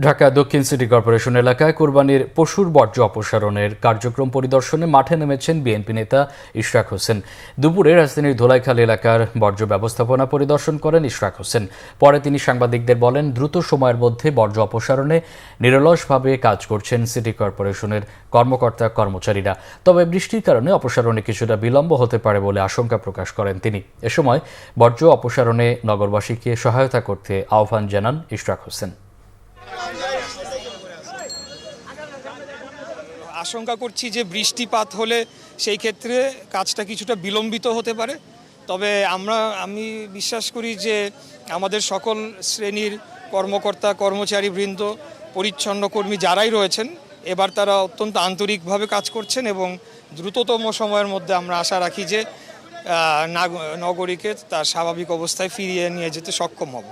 ঢাকা দক্ষিণ city corporation এলাকায় কোরবানির পশুর বর্জ্য অপসারণের কার্যক্রম পরিদর্শনে মাঠে নেমেছেন বিএনপি নেতা ইশরাক হোসেন। দুপুরে রাজধানীর ধোলাইখাল এলাকার বর্জ্য ব্যবস্থাপনা পরিদর্শন করেন ইশরাক হোসেন। পরে তিনি সাংবাদিকদের বলেন, দ্রুত সময়ের মধ্যে বর্জ্য অপসারণে নিরলসভাবে কাজ করছেন সিটি কর্পোরেশনের কর্মকর্তা কর্মচারীরা। তবে বৃষ্টির কারণে অপসারণে কিছুটা বিলম্ব হতে পারে বলে আশঙ্কা প্রকাশ করেন তিনি। এ সময় বর্জ্য অপসারণে নগরবাসীকে সহায়তা করতে আহ্বান জানান ইশরাক হোসেন। আশঙ্কা করছি যে বৃষ্টিপাত হলে সেই ক্ষেত্রে কাজটা কিছুটা বিলম্বিত হতে পারে। তবে আমি বিশ্বাস করি যে আমাদের সকল শ্রেণীর কর্মকর্তা কর্মচারীবৃন্দ, পরিচ্ছন্ন কর্মী যারাই রয়েছেন, এবার তারা অত্যন্ত আন্তরিকভাবে কাজ করছেন এবং দ্রুততম সময়ের মধ্যে আমরা আশা রাখি যে নগরীকে তার স্বাভাবিক অবস্থায় ফিরিয়ে নিয়ে যেতে সক্ষম হব।